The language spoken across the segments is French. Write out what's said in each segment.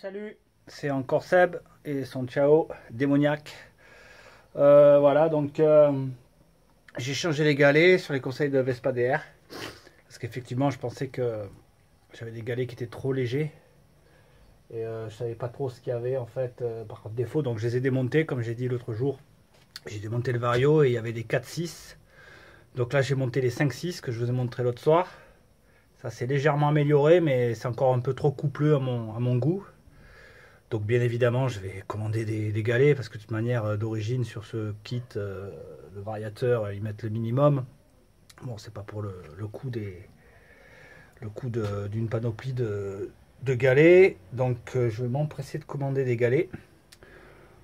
Salut, c'est encore Seb et son ciao démoniaque. Voilà, donc j'ai changé les galets sur les conseils de Vespa DR. Parce qu'effectivement, je pensais que j'avais des galets qui étaient trop légers. Et je savais pas trop ce qu'il y avait en fait par défaut. Donc je les ai démontés, comme j'ai dit l'autre jour. J'ai démonté le Vario et il y avait des 4-6. Donc là, j'ai monté les 5-6 que je vous ai montré l'autre soir. Ça s'est légèrement amélioré, mais c'est encore un peu trop coupleux à mon goût. Donc bien évidemment, je vais commander des galets parce que de toute manière, d'origine sur ce kit, le variateur, ils mettent le minimum. Bon, c'est pas pour le coût d'une panoplie de galets. Donc je vais m'empresser de commander des galets.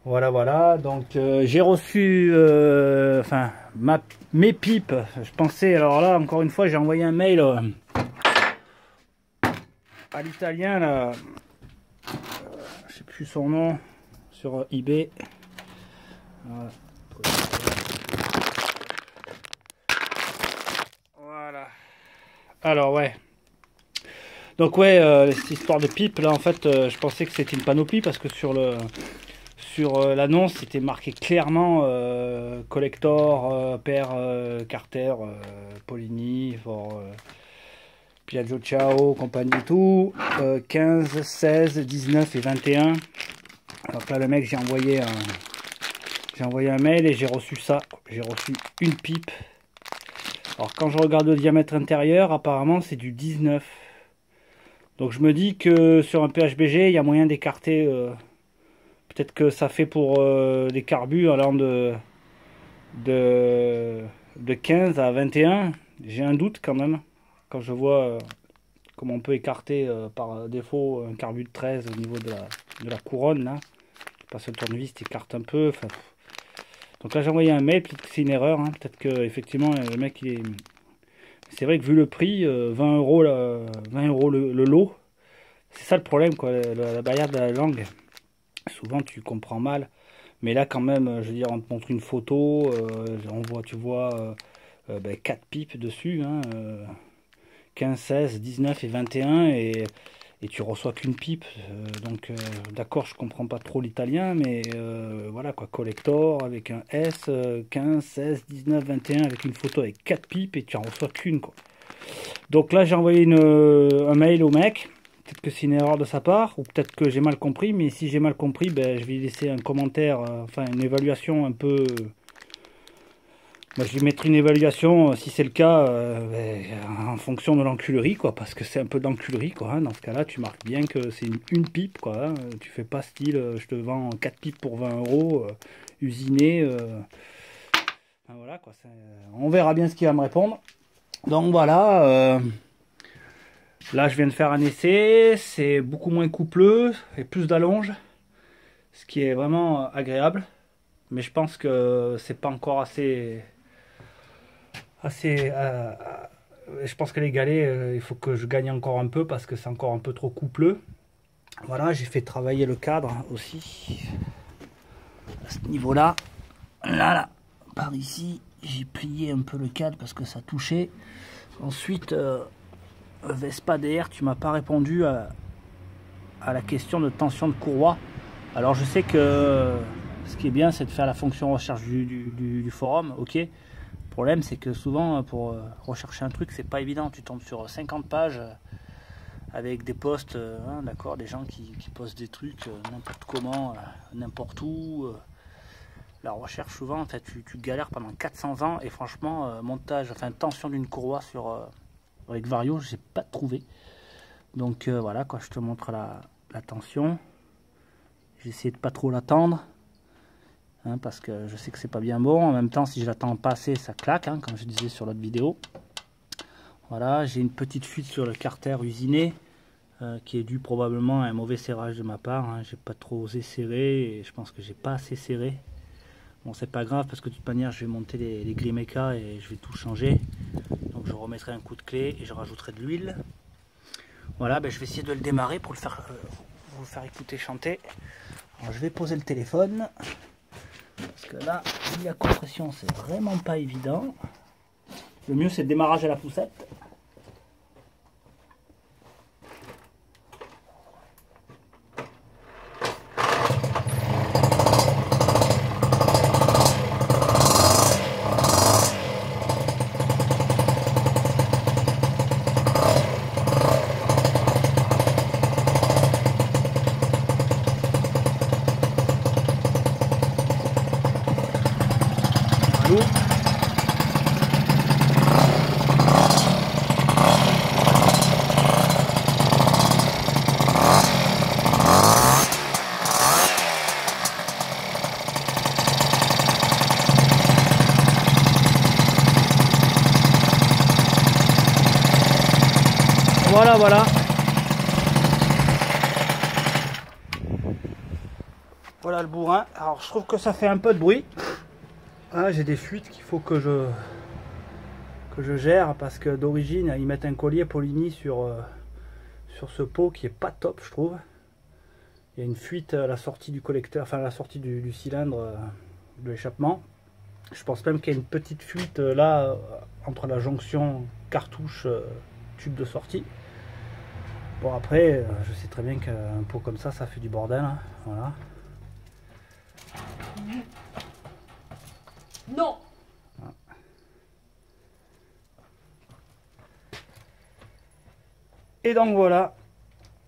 Voilà. Donc j'ai reçu, mes pipes. Je pensais, alors là, encore une fois, j'ai envoyé un mail à l'italien là. Je sais plus son nom sur eBay. Voilà. Alors ouais. Donc ouais, cette histoire de pipe là, en fait, je pensais que c'était une panoplie parce que sur l'annonce, c'était marqué clairement collector, père Carter, Polini, for Piaggio Ciao, compagnie et tout, 15, 16, 19 et 21. Donc là, le mec, j'ai envoyé un mail et j'ai reçu ça. J'ai reçu une pipe. Alors quand je regarde le diamètre intérieur, apparemment c'est du 19. Donc je me dis que sur un PHBG, il y a moyen d'écarter. Peut-être que ça fait pour des carbus allant de 15 à 21. J'ai un doute quand même. Quand je vois comment on peut écarter par défaut un carbu de 13 au niveau de la couronne là. Parce que le tournevis écarte un peu. Enfin, donc là j'ai envoyé un mail, peut-être que c'est une erreur, hein. Peut-être que effectivement le mec il est. C'est vrai que vu le prix, 20 euros, 20 euros le lot, c'est ça le problème quoi, la barrière de la langue. Souvent tu comprends mal. Mais là quand même, je veux dire, on te montre une photo, tu vois 4 pipes dessus, hein, 15, 16, 19 et 21 et tu reçois qu'une pipe. Donc d'accord, je comprends pas trop l'italien, mais voilà quoi, collector avec un S, 15, 16, 19, 21 avec une photo avec 4 pipes et tu en reçois qu'une quoi. Donc là j'ai envoyé un mail au mec. Peut-être que c'est une erreur de sa part, ou peut-être que j'ai mal compris, mais si j'ai mal compris, ben, je vais laisser un commentaire, enfin une évaluation un peu. Moi, je lui mettrai une évaluation, si c'est le cas, en fonction de l'enculerie, quoi, parce que c'est un peu d'enculerie, quoi. Hein. Dans ce cas-là, tu marques bien que c'est une pipe, quoi. Hein. Tu fais pas style, je te vends 4 pipes pour 20 euros, usiné. Enfin, voilà, quoi. On verra bien ce qu'il va me répondre. Donc voilà. Là, je viens de faire un essai. C'est beaucoup moins coupleux et plus d'allonge, ce qui est vraiment agréable. Mais je pense que c'est pas encore assez. Je pense que les galets, il faut que je gagne encore un peu parce que c'est encore un peu trop coupleux. Voilà, j'ai fait travailler le cadre aussi à ce niveau là, par ici j'ai plié un peu le cadre parce que ça touchait. Ensuite Vespa DR, tu m'as pas répondu à la question de tension de courroie. Alors je sais que ce qui est bien, c'est de faire la fonction recherche du forum, ok. Le problème, c'est que souvent, pour rechercher un truc, c'est pas évident. Tu tombes sur 50 pages avec des posts, hein, d'accord, des gens qui postent des trucs n'importe comment, n'importe où. La recherche, souvent, en fait, tu galères pendant 400 ans. Et franchement, montage, enfin, tension d'une courroie avec Vario, j'ai pas trouvé. Donc voilà, quoi, je te montre la tension. J'ai essayé de pas trop l'attendre. Hein, parce que je sais que c'est pas bien bon. En même temps, si je l'attends pas assez, ça claque, hein, comme je disais sur l'autre vidéo. Voilà, j'ai une petite fuite sur le carter usiné, qui est dû probablement à un mauvais serrage de ma part. Hein. J'ai pas trop osé serrer et je pense que j'ai pas assez serré. Bon, c'est pas grave parce que de toute manière, je vais monter les Grimeca et je vais tout changer. Donc je remettrai un coup de clé et je rajouterai de l'huile. Voilà, ben, je vais essayer de le démarrer pour vous le faire écouter chanter. Alors, je vais poser le téléphone. Parce que là, la compression, c'est vraiment pas évident. Le mieux, c'est le démarrage à la poussette. voilà. Voilà le bourrin. Alors je trouve que ça fait un peu de bruit. Ah, j'ai des fuites qu'il faut que je gère parce que d'origine ils mettent un collier Poligny sur ce pot qui est pas top, je trouve. Il y a une fuite à la sortie du collecteur, enfin à la sortie du cylindre de l'échappement. Je pense même qu'il y a une petite fuite là entre la jonction cartouche tube de sortie. Bon après, je sais très bien qu'un pot comme ça fait du bordel. Hein. Voilà. Non. Et donc voilà.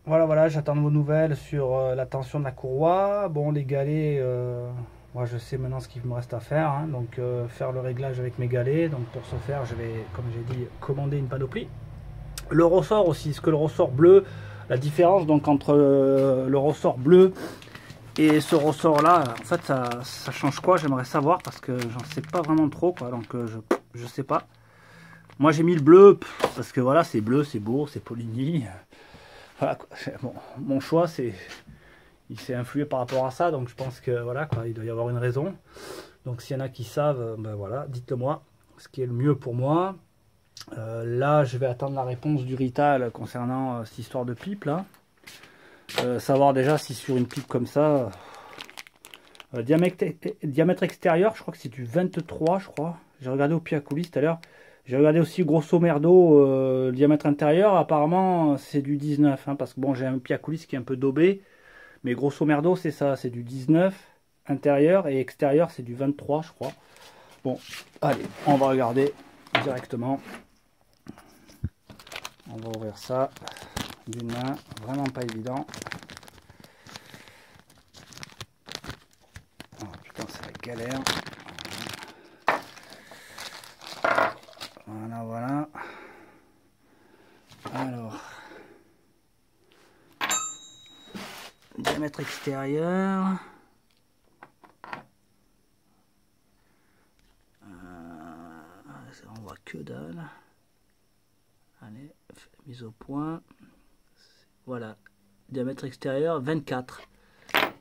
Voilà, j'attends vos nouvelles sur la tension de la courroie. Bon, les galets, moi je sais maintenant ce qu'il me reste à faire. Hein. Donc faire le réglage avec mes galets. Donc pour ce faire, je vais, comme j'ai dit, commander une panoplie. Le ressort aussi, est-ce que le ressort bleu, la différence donc entre le ressort bleu et ce ressort là, en fait ça change quoi? J'aimerais savoir parce que j'en sais pas vraiment trop quoi, donc je sais pas. Moi j'ai mis le bleu parce que voilà, c'est bleu, c'est beau, c'est Poligny. Voilà, bon, mon choix il s'est influé par rapport à ça, donc je pense que voilà quoi, il doit y avoir une raison. Donc s'il y en a qui savent, ben voilà, dites-le moi ce qui est le mieux pour moi. Là je vais attendre la réponse du Rital concernant cette histoire de pipe là. Savoir déjà si sur une pipe comme ça, diamètre extérieur, je crois que c'est du 23, je crois. J'ai regardé au pied à coulisses tout à l'heure. J'ai regardé aussi grosso merdo le diamètre intérieur. Apparemment, c'est du 19, hein, parce que bon, j'ai un pied à coulisses qui est un peu daubé. Mais grosso merdo, c'est ça, c'est du 19 intérieur et extérieur, c'est du 23, je crois. Bon, allez, on va regarder directement. On va ouvrir ça d'une main, vraiment pas évident. Oh putain, c'est la galère. Voilà. Alors, diamètre extérieur. On voit que dalle. Allez, mise au point. Voilà, diamètre extérieur 24.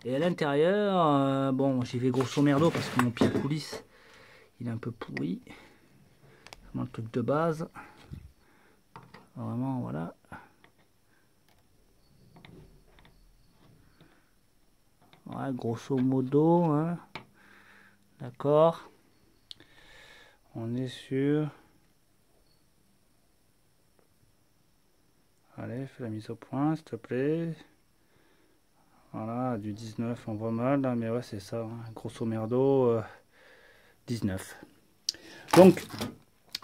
Et à l'intérieur, bon, j'y vais grosso merdo parce que mon pied à coulisse, il est un peu pourri. Vraiment le truc de base. Vraiment, voilà. Ouais, grosso modo, hein. D'accord. On est sur... Allez, fais la mise au point, s'il te plaît. Voilà, du 19, on voit mal, là, mais ouais, c'est ça. Hein. Grosso merdo, 19. Donc,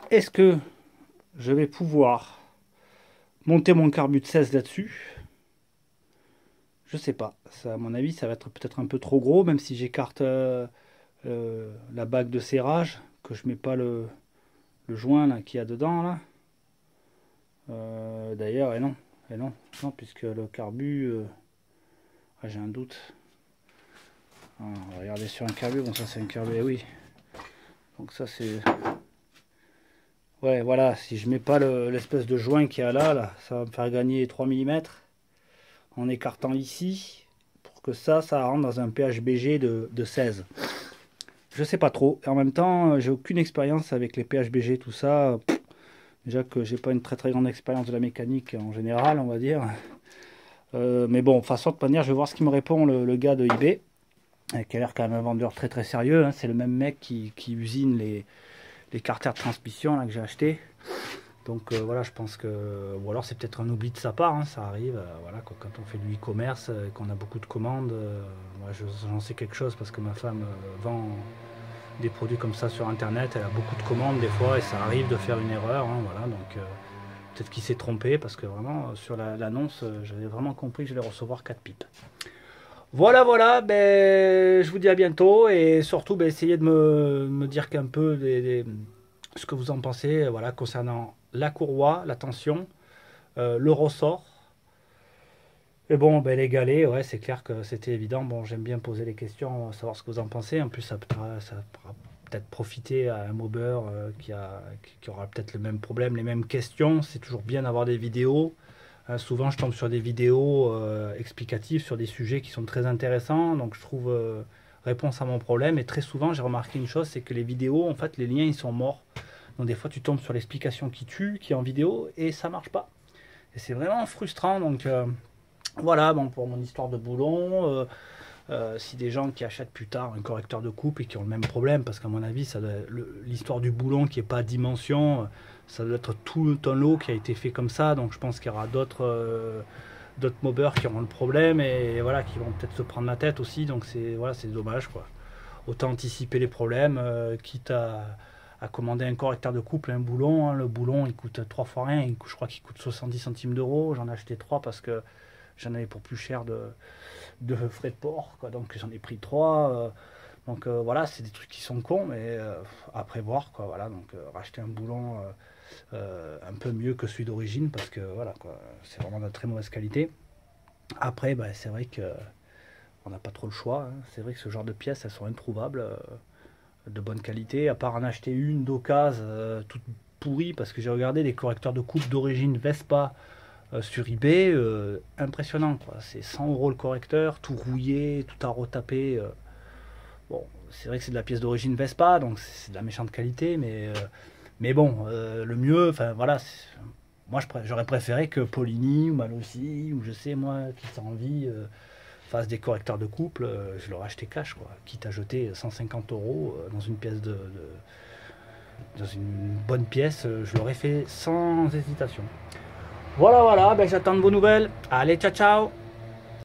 est-ce que je vais pouvoir monter mon carbu de 16 là-dessus? Je sais pas. Ça, à mon avis, ça va être peut-être un peu trop gros, même si j'écarte la bague de serrage, que je mets pas le joint là qu'il y a dedans là. D'ailleurs, et non, non, puisque le carbu, j'ai un doute. Ah, on va regarder sur un carbu. Bon, ça c'est un carbu, eh oui. Donc ça c'est, ouais, voilà. Si je mets pas l'espèce de joint qu'il y a là, ça va me faire gagner 3 mm en écartant ici pour que ça rentre dans un PHBG de 16. Je sais pas trop. Et en même temps, j'ai aucune expérience avec les PHBG, tout ça. Déjà que j'ai pas une très grande expérience de la mécanique en général, on va dire. Mais bon, façon de manière, je vais voir ce qu'il me répond le gars de eBay, qui a l'air quand même un vendeur très sérieux. Hein. C'est le même mec qui usine les carters de transmission là, que j'ai acheté. Donc voilà, je pense que... Ou alors c'est peut-être un oubli de sa part, hein, ça arrive. Voilà, quoi, quand on fait du e-commerce et qu'on a beaucoup de commandes, moi j'en sais quelque chose parce que ma femme vend des produits comme ça sur internet, elle a beaucoup de commandes des fois et ça arrive de faire une erreur. Hein, voilà, donc peut-être qu'il s'est trompé parce que vraiment sur l'annonce, j'avais vraiment compris que j'allais recevoir 4 pipes. Voilà, ben, je vous dis à bientôt et surtout ben, essayez de me dire qu'un peu ce que vous en pensez voilà, concernant la courroie, la tension, le ressort. Et bon, ben, les galets, ouais, c'est clair que c'était évident. Bon, j'aime bien poser les questions, savoir ce que vous en pensez. En plus, ça pourra peut-être profiter à un mobber qui aura peut-être le même problème, les mêmes questions. C'est toujours bien d'avoir des vidéos Souvent, je tombe sur des vidéos explicatives sur des sujets qui sont très intéressants, donc je trouve réponse à mon problème. Et très souvent, j'ai remarqué une chose, c'est que les vidéos, en fait, les liens, ils sont morts. Donc des fois, tu tombes sur l'explication qui tue, qui est en vidéo, et ça marche pas. Et c'est vraiment frustrant. Donc voilà, bon, pour mon histoire de boulon, si des gens qui achètent plus tard un correcteur de coupe et qui ont le même problème, parce qu'à mon avis, l'histoire du boulon qui n'est pas à dimension, ça doit être tout un lot qui a été fait comme ça. Donc je pense qu'il y aura d'autres mobbers qui auront le problème et voilà, qui vont peut-être se prendre la tête aussi. Donc c'est voilà, c'est dommage quoi. Autant anticiper les problèmes, quitte à commander un correcteur de couple, un boulon. Hein. Le boulon, il coûte 3 fois rien. Je crois qu'il coûte 70 centimes d'euros. J'en ai acheté 3 parce que j'en avais pour plus cher de frais de port. Quoi. Donc j'en ai pris 3. Donc voilà, c'est des trucs qui sont cons, mais à prévoir. Quoi, voilà. Donc racheter un boulon un peu mieux que celui d'origine parce que voilà, quoi, c'est vraiment de très mauvaise qualité. Après, bah, c'est vrai que on n'a pas trop le choix. Hein. C'est vrai que ce genre de pièces, elles sont introuvables. De bonne qualité, à part en acheter une d'occasion toute pourrie, parce que j'ai regardé des correcteurs de coupe d'origine Vespa sur eBay, impressionnant quoi. C'est 100 euros le correcteur, tout rouillé, tout à retaper. Bon, c'est vrai que c'est de la pièce d'origine Vespa, donc c'est de la méchante qualité, mais bon, le mieux, enfin voilà, moi j'aurais préféré que Polini ou Malossi, ou je sais moi, qui s'en envie, fasse des correcteurs de couple, je l'aurais acheté cash, quoi. Quitte à jeter 150 euros dans une pièce dans une bonne pièce, je l'aurais fait sans hésitation. Voilà, voilà, ben, j'attends de vos nouvelles. Allez, ciao, ciao!